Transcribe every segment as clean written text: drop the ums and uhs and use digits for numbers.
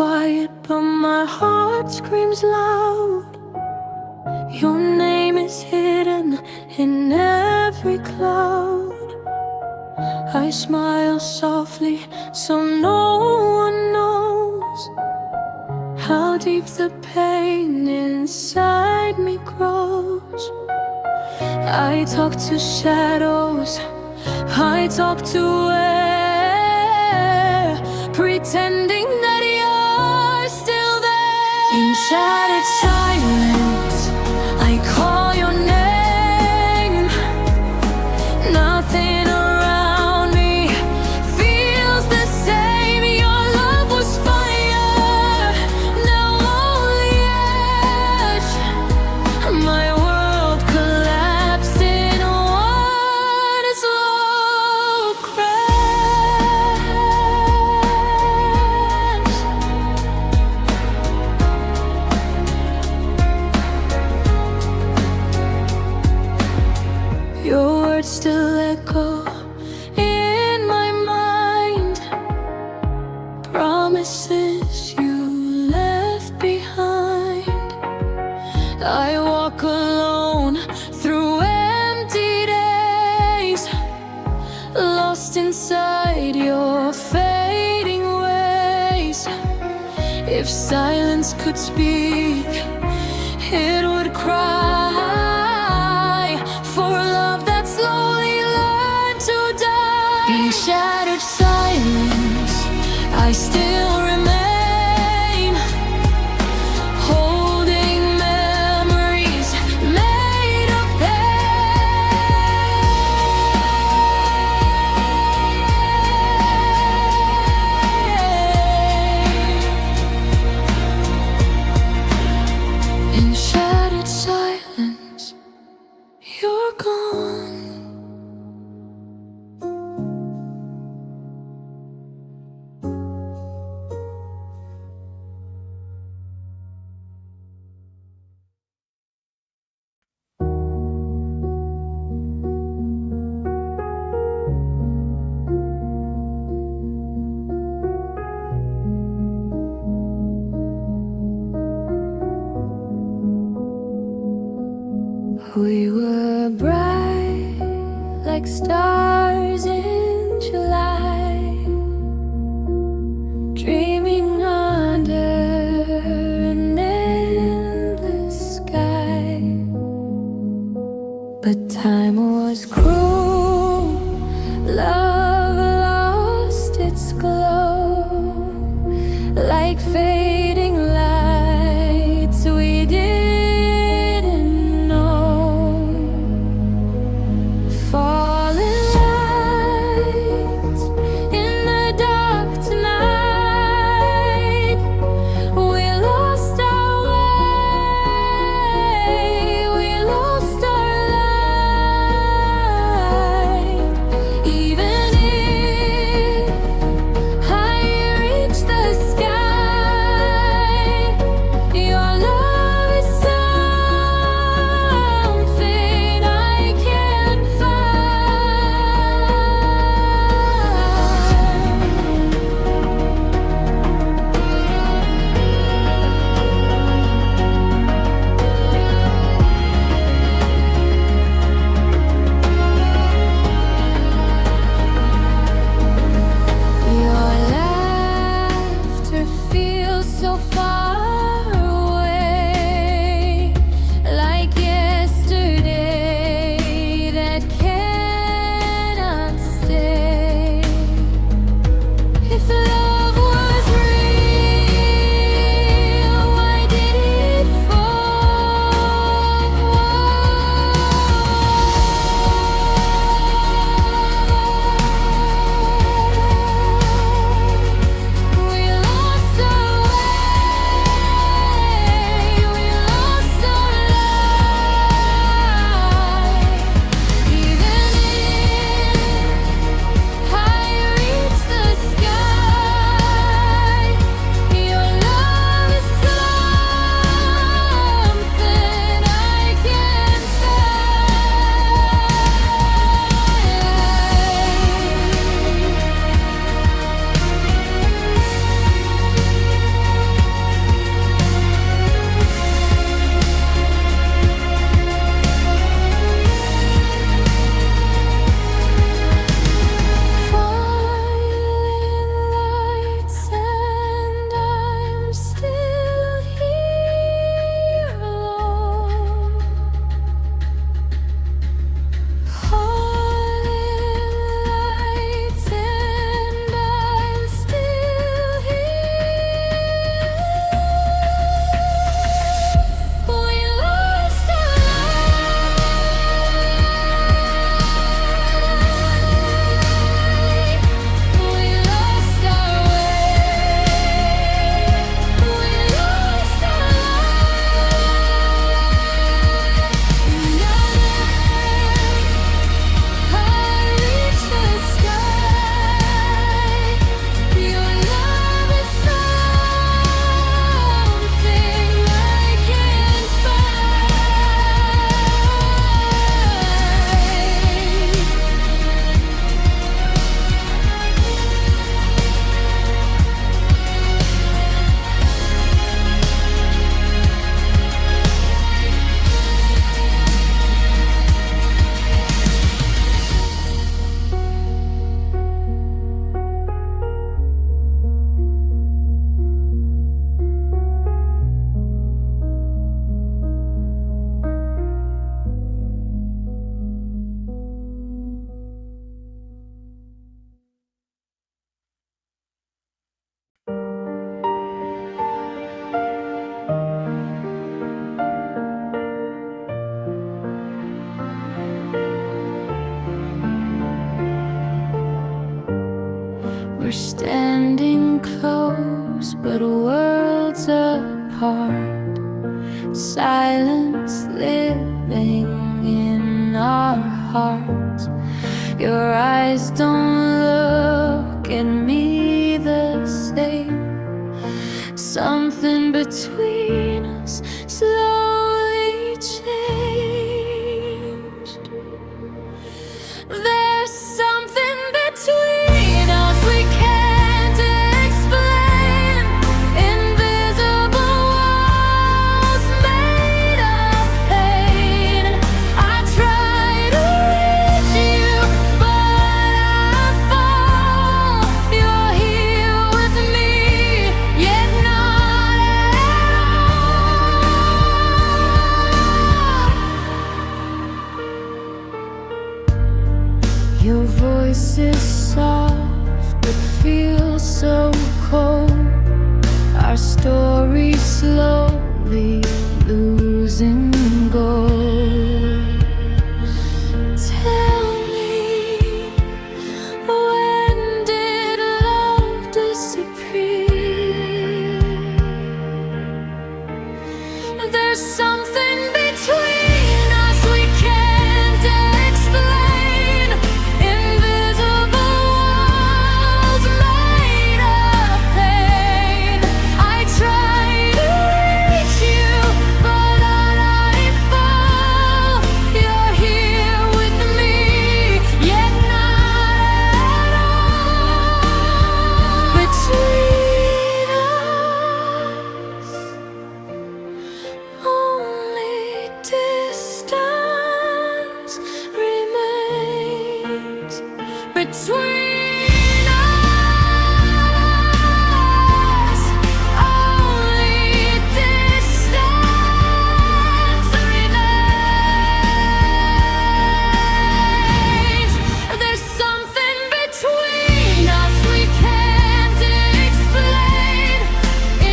quiet, but my heart screams loud. Your name is hidden in every cloud. I smile softly so no one knows how deep the pain inside me grows. I talk to shadows, I talk to air, pretending that you're still there. In shattered silence, I call your name. Nothing around me feels the same. Your love was fire, now only ash. My world collapsed in one slow crash. Your words still echo in my mind, promises you left behind. I walk alone through empty days, lost inside your fading ways. If silence could speak, it would cry for love that slowly learned to die. In shattered silence, I still remain, holding memories made of pain. In shattered silence, you're gone. We were bright like stars in July, dreaming under an endless sky. But time was cruel, love lost its glow, like fading lights we didn't know. Falling lights worlds apart, silence living in our hearts. Your eyes don't look at me the same. Something between us slowly changed. There's something between us we can't explain. Invisible walls made of pain. I try to reach you, but I fall. You're here with me, yet not at all. Your voice is soft, but feels so cold. Our story slowly losing gold. Tell me, when did love disappear? There's something between us we can't explain. Invisible walls made of pain. I try to reach you, but I fall. You're here with me, yet not at all. Between us, only distance remains. Between us, only distance remains. There's something between us we can't explain.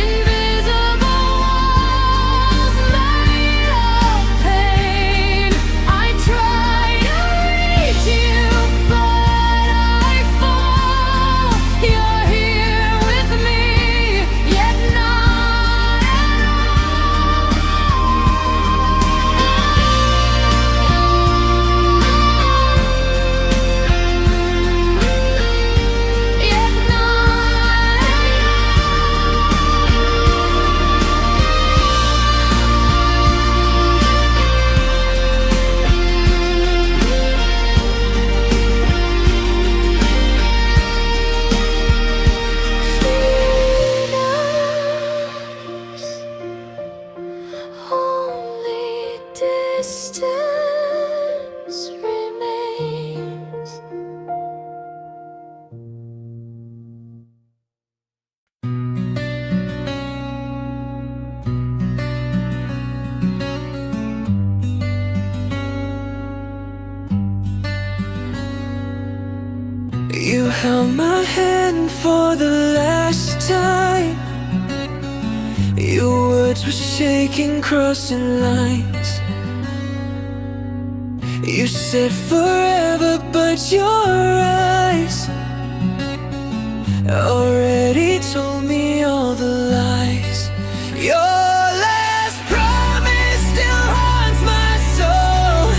Invisible walls made of pain. I try to reach you, but I fall. You're here with me, yet not at all. Yet not only distance remains. You held my hand for the last time. Your words were shaking, crossing lines. You said forever, but your eyes already told me all the lies. Your last promise still haunts my soul.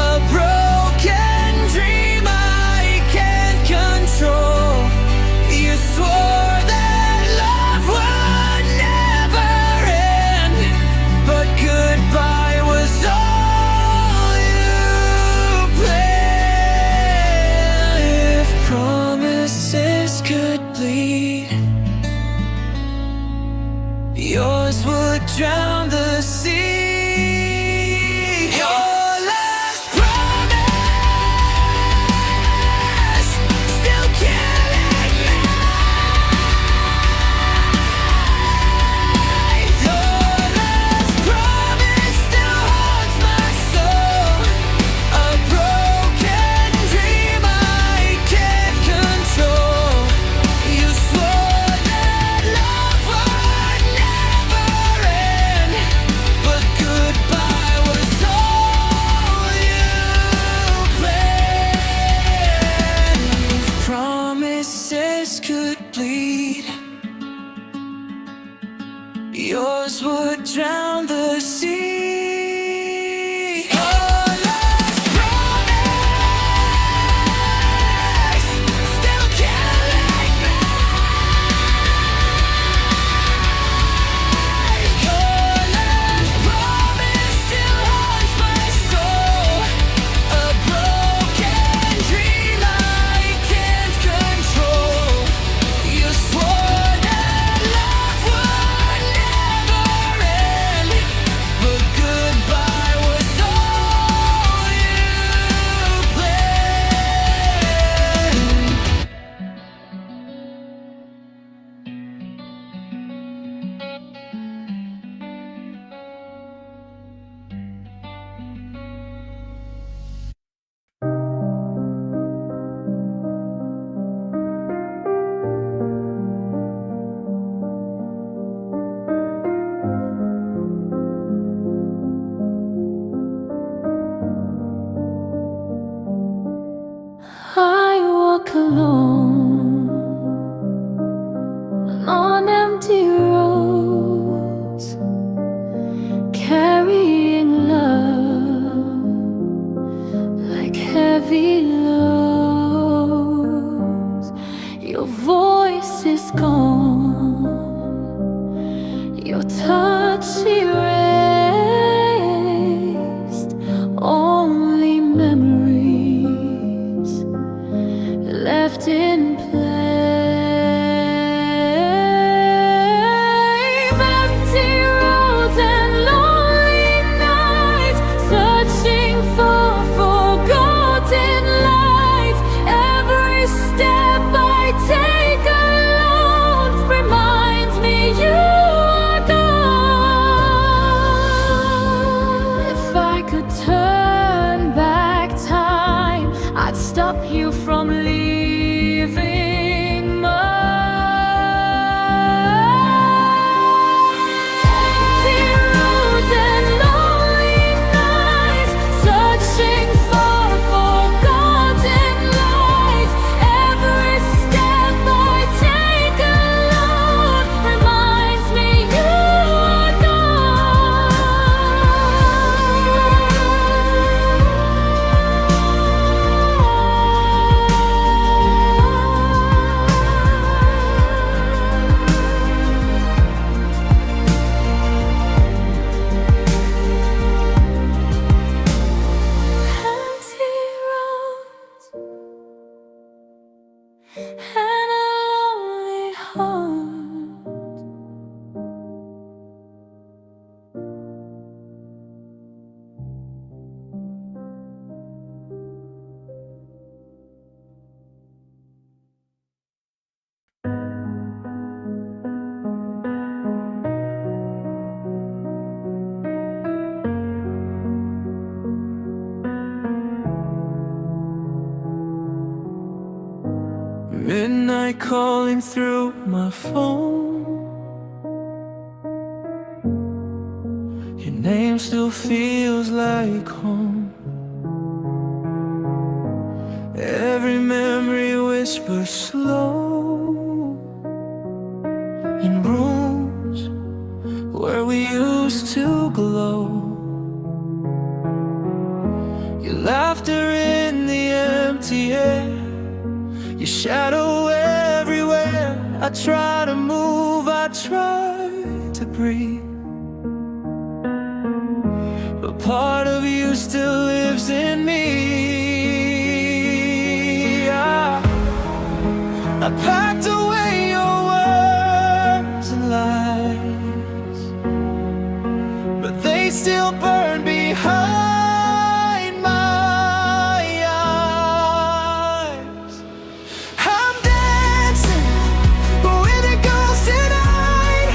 A broken dream I can't control. You swore that love would never end, but goodbye was all you planned. If promises could bleed, yours would drown the sea. Your last promise still killing me. Your last promise still haunts my soul. A broken dream I can't control. You swore that love would never end, but yours would drown the sea. I walk alone on empty roads, carrying love like heavy loads. Your voice is gone, your touch erased, only memories left in place. Empty roads and lonely nights, searching for forgotten lights. Every step I take alone reminds me you are gone. If I could turn back time, I'd stop you from leaving. Empty roads and lonely nights, searching for forgotten lights. Every step I take alone reminds me you are empty roads and a lonely heart. Midnight calling through my phone. Your name still feels like home. Every memory whispers slow in rooms where we used to glow. Your laughter in the empty air, your shadow everywhere. I try to move, I try to breathe, but part of you still lives in me. I packed away your words and lies, but they still burn behind my eyes. I'm dancing with a ghost tonight,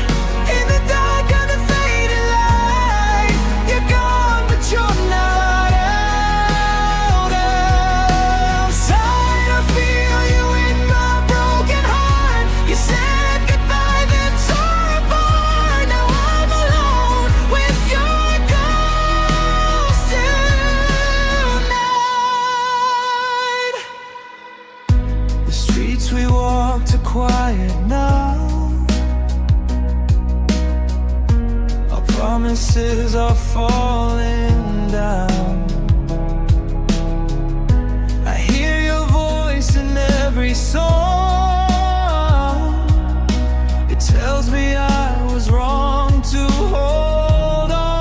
in the dark of the fading light. You're gone, but you're not out outside. I feel you in my broken heart. You said goodbye, then tore apart. Now I'm alone with your gone. promises are falling down. I hear your voice in every song. It tells me I was wrong to hold on.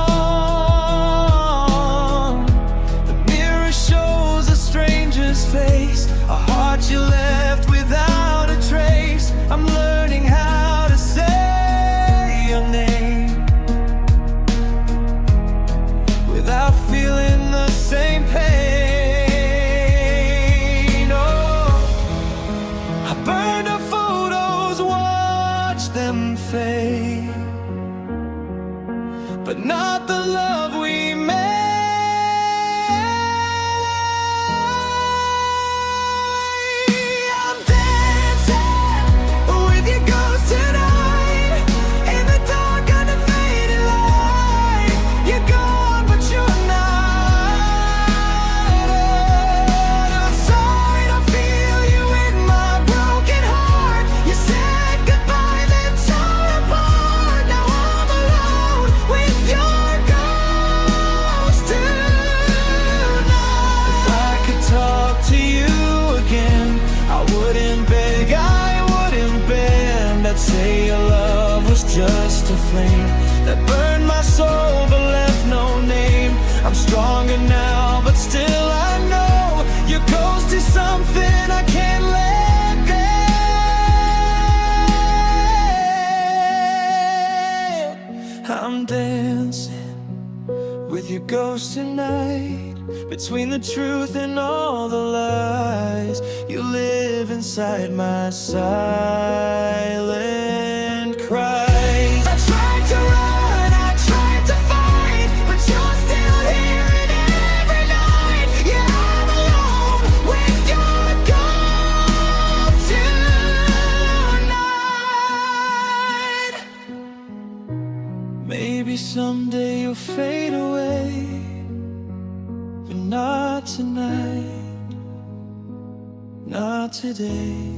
The mirror shows a stranger's face, a heart you left without a trace. I'm learning how to say your name without feeling the same pain. Oh, I burned our photos, watched them fade, but not the love we made. I'm dancing with your ghost tonight, in the dark under faded light. You're gone, but you're not. Outside, I feel you in my broken heart. You said goodbye, then tore apart. Now I'm alone with your ghost tonight. If I could talk to you again, I wouldn't beg, I wouldn't bend. I'd say your love was just a flame that burned my soul but left no name. I'm stronger now, but still I know your ghost is something I can't let go. I'm dancing with your ghost tonight, between the truth and all the lies. You live inside my silent cries. I tried to run, I tried to fight, but you're still here in every night. Yeah, I'm alone with your ghost tonight. Maybe someday you'll fade away, but not tonight, not today.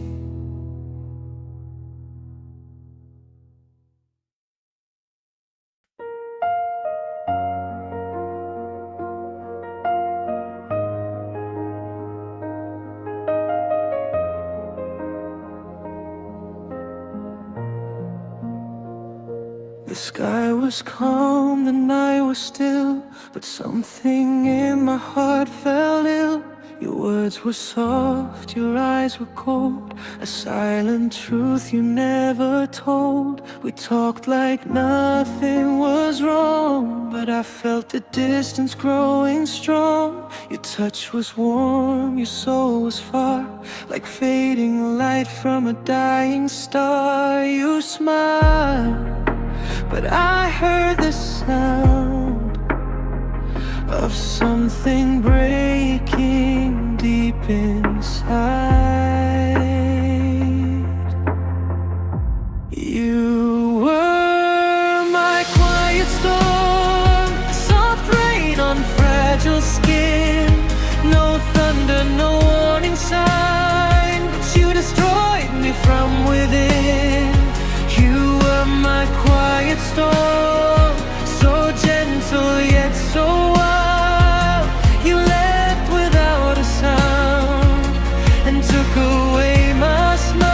The sky was calm, the night was still, but something in my heart felt ill. Your words were soft, your eyes were cold, a silent truth you never told. We talked like nothing was wrong, but I felt the distance growing strong. Your touch was warm, your soul was far, like fading light from a dying star. You smiled, but I heard the sound of something breaking deep inside. You were my quiet storm, soft rain on fragile skin. No thunder, no warning sign, but you destroyed me from within. You were my quiet storm, so gentle yet so wild. You left without a sound and took away my smile.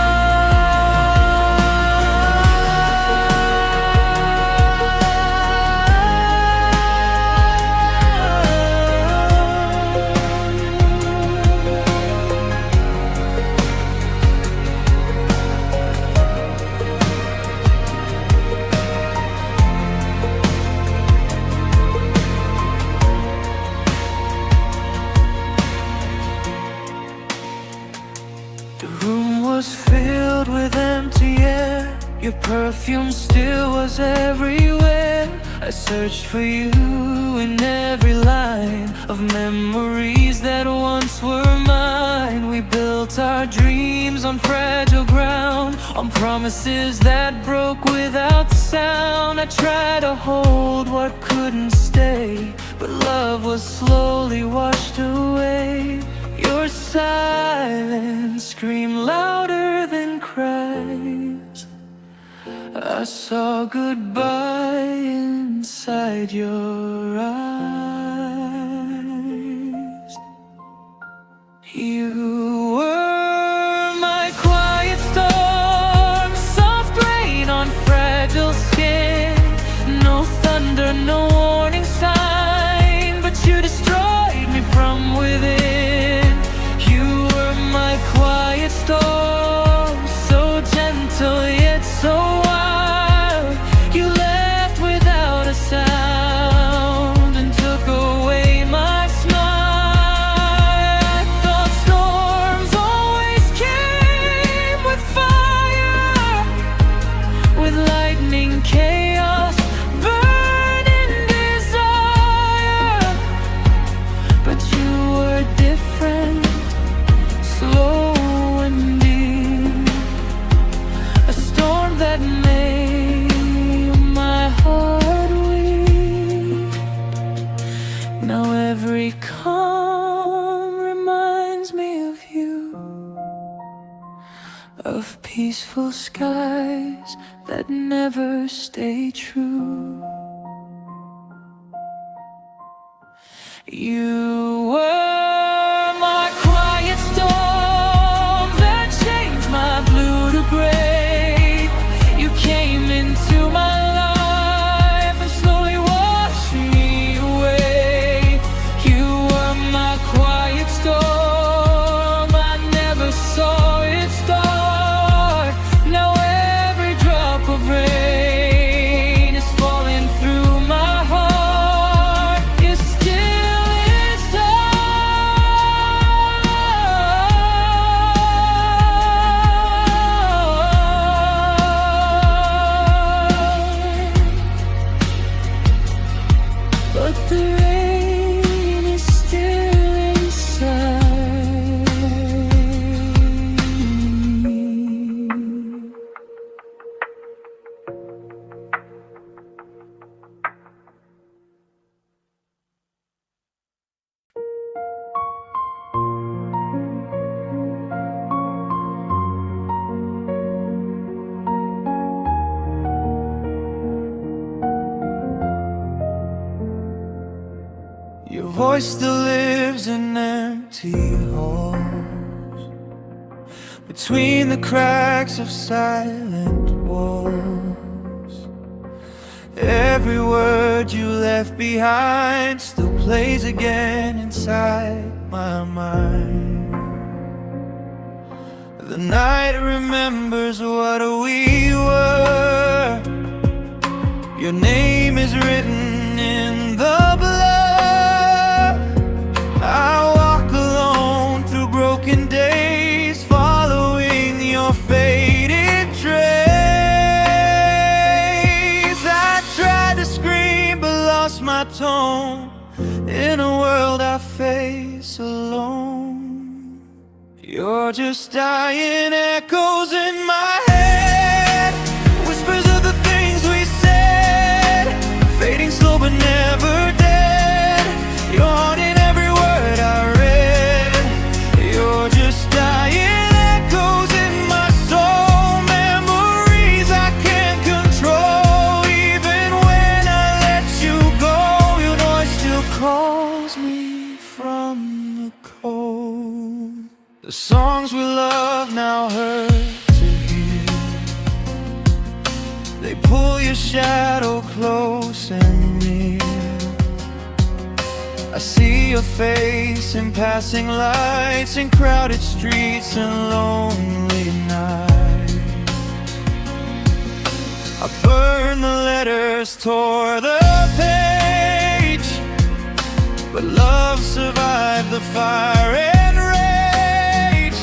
Your perfume still was everywhere. I searched for you in every line of memories that once were mine. We built our dreams on fragile ground, on promises that broke without sound. I tried to hold what couldn't stay, but love was slowly washed away. Your silence screamed louder than cries. I saw goodbye in inside your eyes. You were my quiet storm, soft rain on fragile skin. No thunder, no warning sign, but you destroyed me from within. You were my quiet storm, so gentle yet so wild. You left without a sound and took away my smile. I thought storms always came with fire, with lightning, chaos, burning desire. But you were different, slow and deep, a storm that made my heart weak. Now every calm reminds me of you, of peaceful skies that never stay true. You were my quiet storm that changed my blue to gray. You came into my life and slowly washed me away. You were my quiet storm, I never saw it start. Now every drop of rain is falling through my heart. It's still inside, but the rain is still inside me. Your voice still lives in empty halls, between the cracks of silent walls. Every word you left behind still plays again inside my mind. The night remembers what we were. Your name is written in the blood. I walk alone through broken days, following your faded trace. I tried to scream but lost my tone in a world I face alone. You're just dying echoes in my head, whispers of the things we said, fading slow but never dead. You're haunting every word I read. You're just dying echoes in my soul, memories I can't control. Even when I let you go, your noise still calls me from the cold. The songs we love now hurt to hear. They pull your shadow close and near. I see your face in passing lights, in crowded streets and lonely nights. I burned the letters, tore the page, but love survived the fire and rage.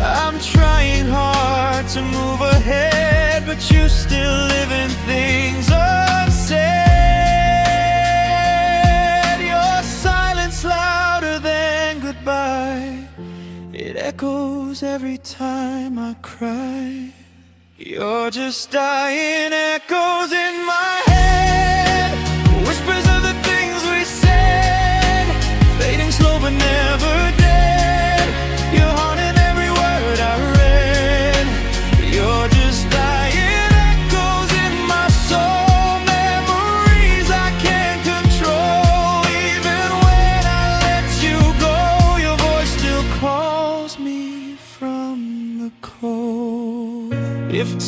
I'm trying hard to move ahead, but you still live in things unsaid. Your silence louder than goodbye, it echoes every time I cry. You're just dying echoes in my head, whispers of the things we said, fading slow but never dead. You're haunting every word I read. You're just dying echoes in my soul, memories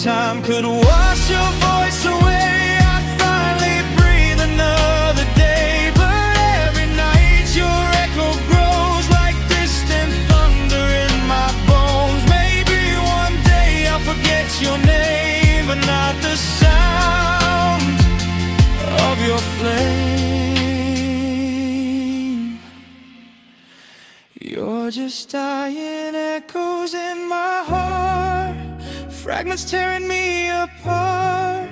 time could wash your voice away, I'd finally breathe another day. But every night your echo grows like distant thunder in my bones. Maybe one day I'll forget your name, but not the sound of your flame. You're just dying echoes in my heart, fragments tearing me apart.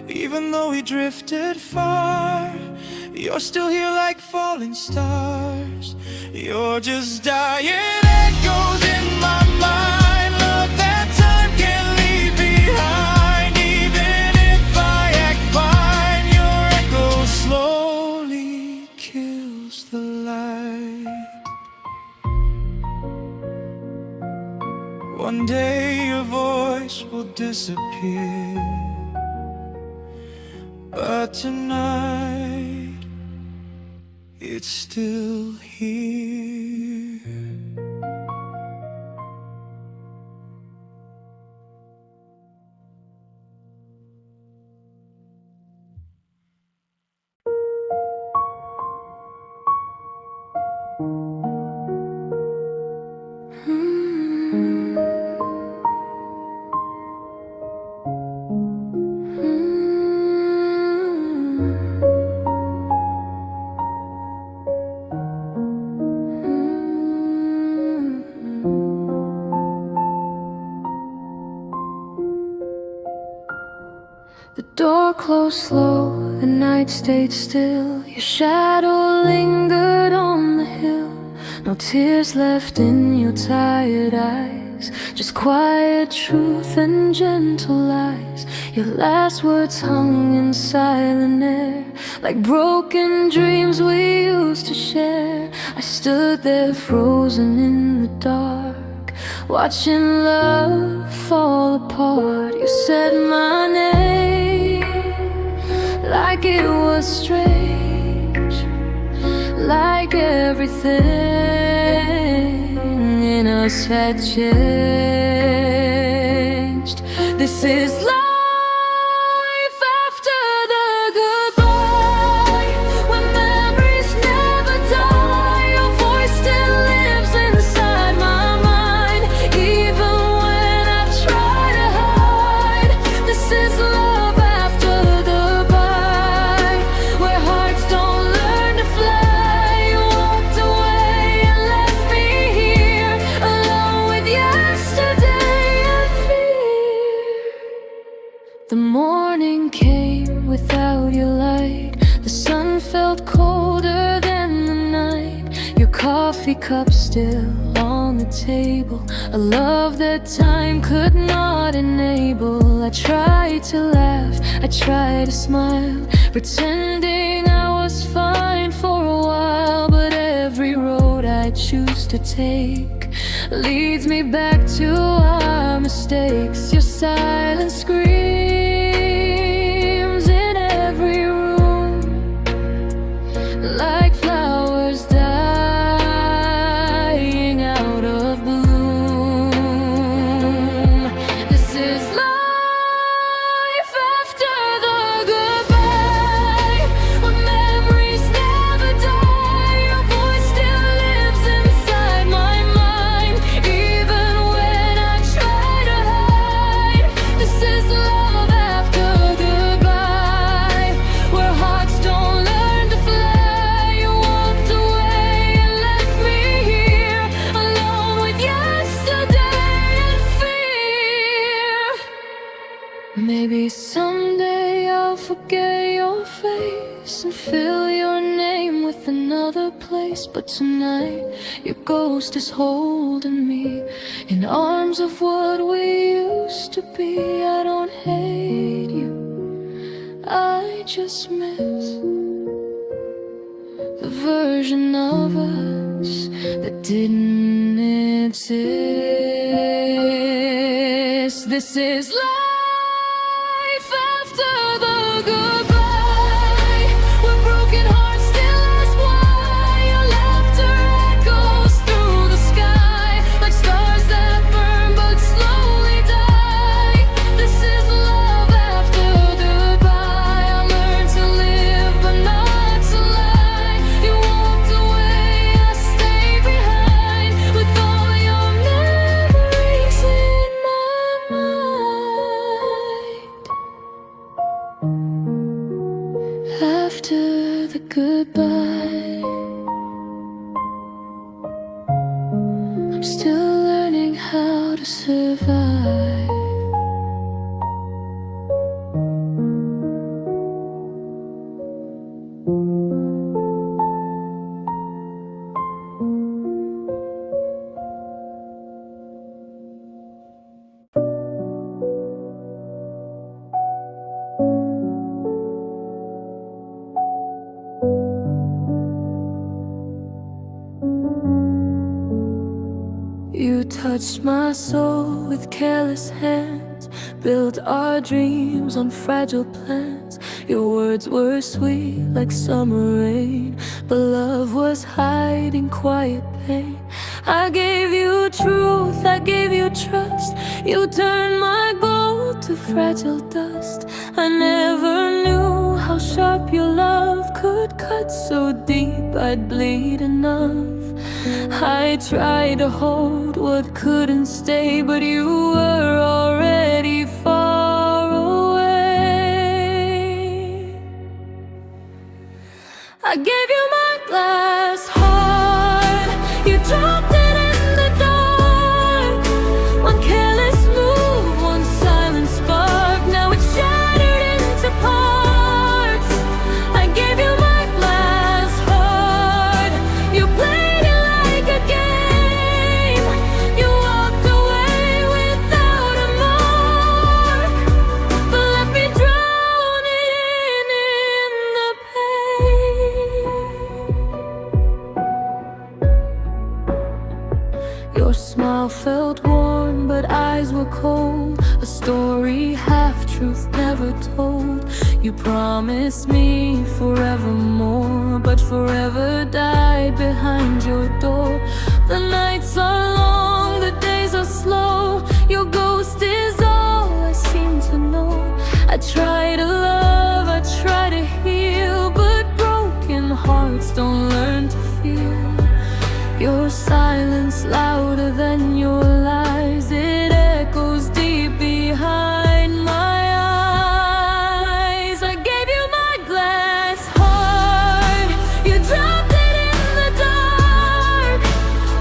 Even though we drifted far, you're still here like falling stars. You're just dying echoes in my mind, love that time can't leave behind. Even if I act fine, your echo slowly kills the light. One day your voice will disappear, but tonight it's still here. The door closed slow, the night stayed still. Your shadow lingered on the hill. No tears left in your tired eyes, just quiet truth and gentle lies. Your last words hung in silent air, like broken dreams we used to share. I stood there frozen in the dark, watching love fall apart. You said my name like it was strange, like everything in us had changed. This is life after the goodbye, when memories never die. Your voice still lives inside my mind, even when I try to hide. This is love after the bye, where hearts don't learn to fly. You walked away and left me here, alone with yesterday and fear. The morning came without your light. The sun felt colder than the night. Your coffee cup still on the table, a love that time could not enable. I tried to laugh, I tried to smile, pretending I was fine for a while. But every road I choose to take leads me back to our mistakes. Your silence screams in every room, like flowers dying out of bloom. This is life after the goodbye, when memories never die. Your voice still lives inside my mind, even when I try to hide. This is love after goodbye, where hearts don't learn to fly. You walked away and left me here, alone with yesterday and fear. Maybe someday I'll forget your face and fill your name with another place. But tonight your ghost is holding me in arms of what we used to be. I don't hate you, I just miss the version of us that didn't exist. This is life after the goodbye, when broken hearts still ask why. Your laughter echoes through the sky, like stars that burn but slowly die. This is After the goodbye, I'm still learning how to survive. You touched my soul with careless hands, built our dreams on fragile plans. Your words were sweet like summer rain, but love was hiding quiet pain. I gave you truth, I gave you trust. You turned my gold to fragile dust. I never knew how sharp your love could cut so deep I'd bleed enough. I tried to hold what couldn't stay, but you were already far away. I gave you my glass heart, you dropped it in the dark. One careless move, one silent spark, now it's shattered into parts. I gave you my glass heart, you played it like a game. You walked away without a mark, but left me drowning in the pain. Your smile felt warm, but eyes were cold. A story half truth never told. You promised me forevermore, but forever died behind your door. The nights are long, the days are slow. Your ghost is all I seem to know. I try to love, I try to heal, but broken hearts don't learn to feel. Your silence louder than your lies, it echoes deep behind my eyes. I gave you my glass heart, you dropped it in the dark.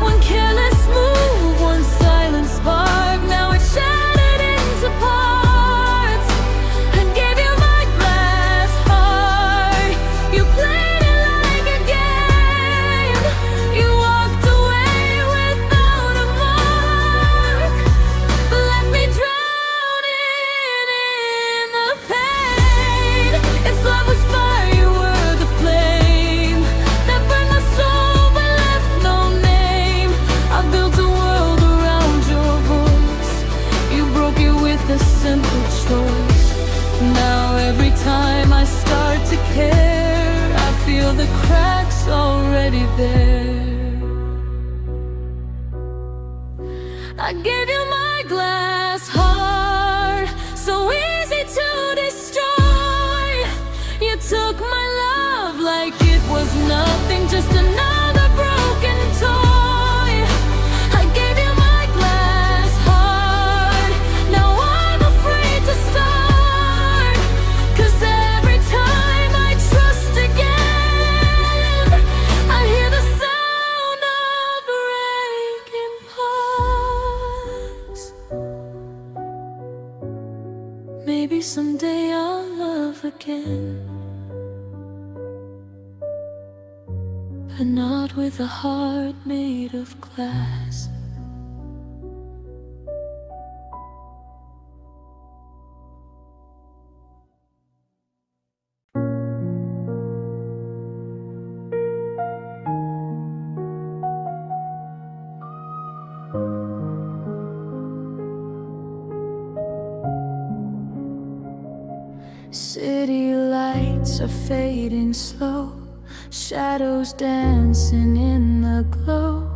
One careless move, one silent spark, now it's shattered into parts. I gave you my glass heart, you played it like a game. You walked away without a mark, but left me drowning in the pain. If love was fire, you were the flame that burned my soul but left no name. I built a world around your voice, you broke it with a simple choice. Now every time I start to care, I feel the cracks already there. I gave you my glass heart, so easy to destroy. You took my love like it was nothing, just another broken toy. I gave you my glass heart, now I'm afraid to start. 'Cause every time I trust again, I hear the sound of breaking parts. Maybe someday I'll love again, but not with a heart made of glass. City lights are fading slow, shadows dancing in the glow.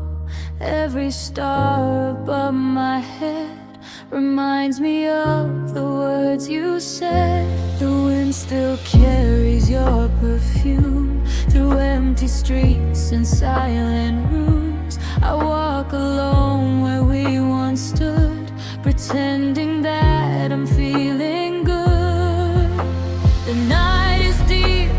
Every star above my head reminds me of the words you said. The wind still carries your perfume through empty streets and silent rooms. I walk alone where we once stood, pretending that I'm feeling good. The night is deep,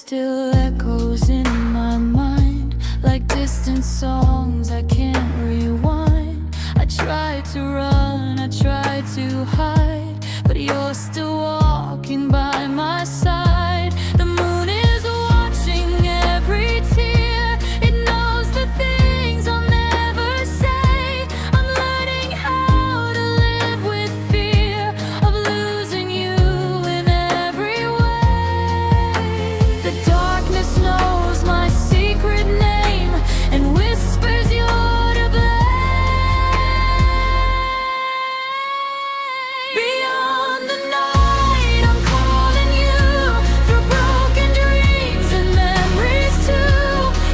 still echoes in my mind, like distant songs I can't rewind. I try to run, I try to hide, but you're still walking by my side. The moon is watching every tear. It knows the things I'll never say. I'm learning how to live with fear of losing you in every way. The darkness knows my secret name and whispers you're to blame. Beyond the night, I'm calling you through broken dreams and memories too.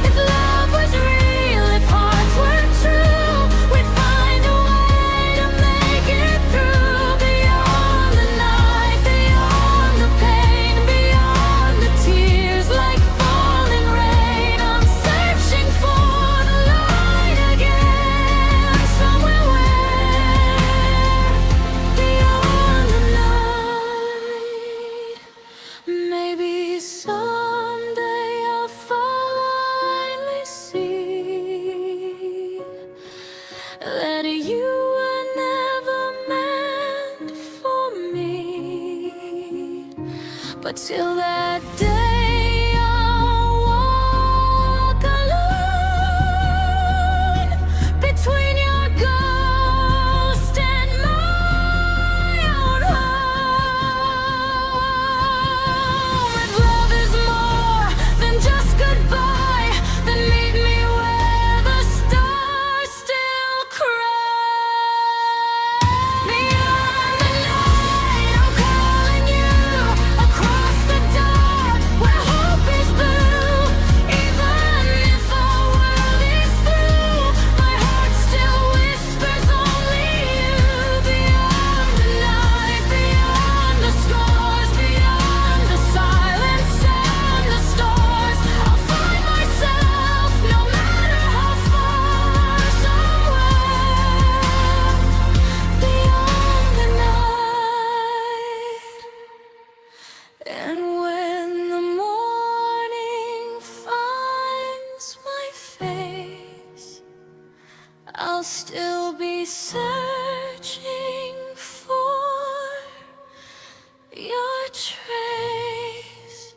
If love was real, if hearts were true, we'd find a way to make it through. Beyond the night, beyond the pain, beyond the tears like falling rain. I'm searching for the light again, somewhere beyond the night. Maybe someday I'll finally see that you were never meant for me. But till that day, I'll walk alone between your ghost and my own home. If love is more than just goodbye, then meet me where the stars still cry. Beyond the night, I'm calling you across the dark where hope is blue. Even if our world is through, my heart still whispers only you. Beyond the night, beyond the scars, beyond the silence and the stars, I'll find myself no matter how far, somewhere beyond the night. And when the morning finds my face, I'll still be searching for your trace.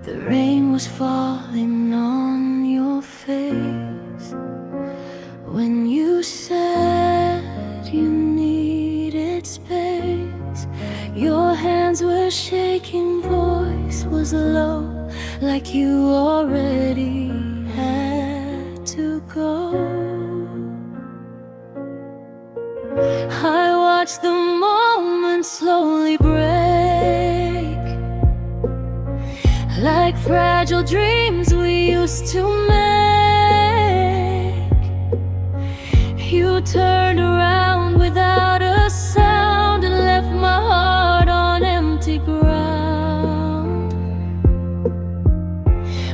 The rain was falling on your face when you said you needed space. Your hands were shaking, voice was low, like you already had to go. I watched the moment slowly break, like fragile dreams we used to make. You turned around without a sound and left my heart on empty ground.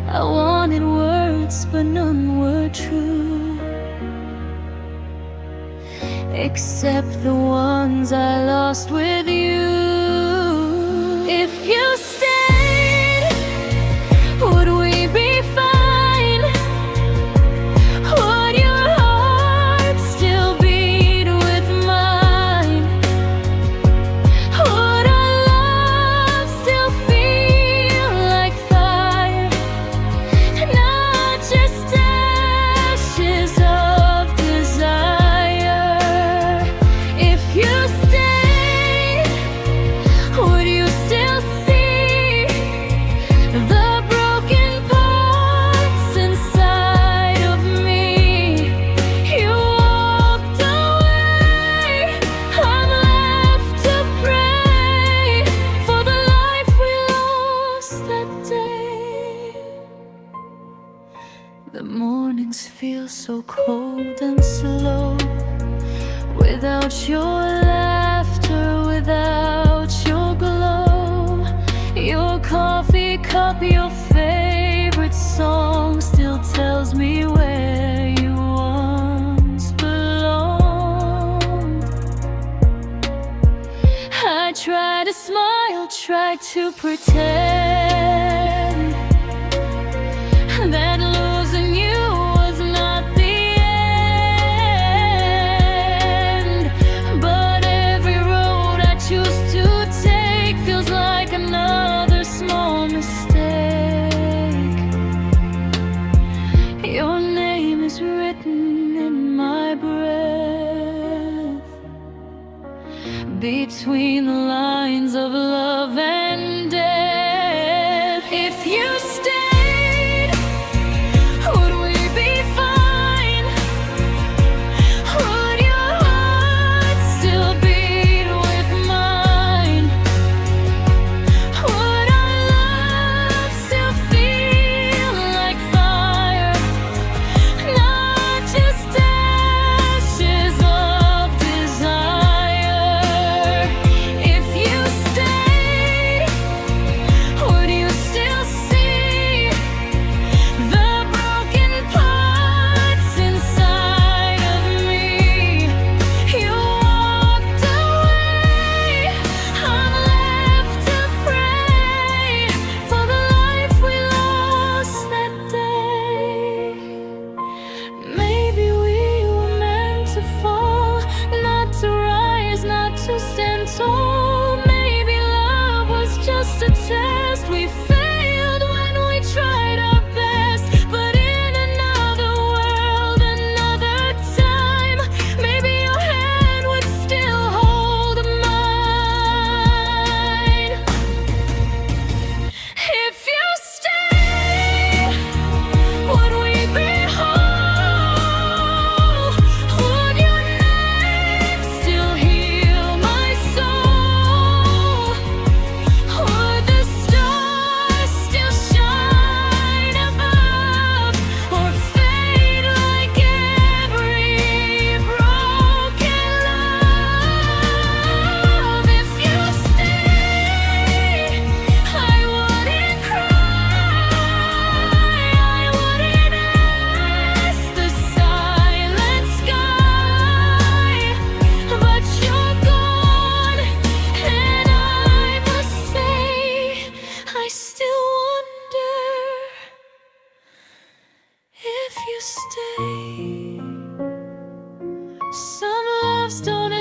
I wanted words, but none were true, except the ones I lost with you. If you stayed, would we be fine? Would your heart still beat with mine? Would our love still feel like fire, not just ashes of desire? If you stayed, would you still see the broken parts inside of me? You walked away, I'm left to pray for the life we lost that day. The mornings feel so cold and slow, without your laughter, without your glow. tried to pretend that losing you was not the end. But every road I choose to take feels like another small mistake. Your name is written in my breath, between the lines of love and death. If you stayed, would we be fine? Would your heart still beat with mine? Would our love still feel like fire, not just ashes of desire? If you stayed, would you still see the broken parts inside of me? You walked away, I'm left to pray for the life we lost that day. Maybe we were meant to fall, not to rise, not to stand tall. Maybe love was just a test. We failed when we tried our best. But in another world, another time, maybe your hand would still hold mine. If you stayed, would we be whole? Would your name still heal my soul? Would the stars still shine above, or fade like every broken love? If you stayed, I wouldn't cry, I wouldn't ask the silent sky. But you're gone, and I must say, I still wonder if you stay. Some loves don't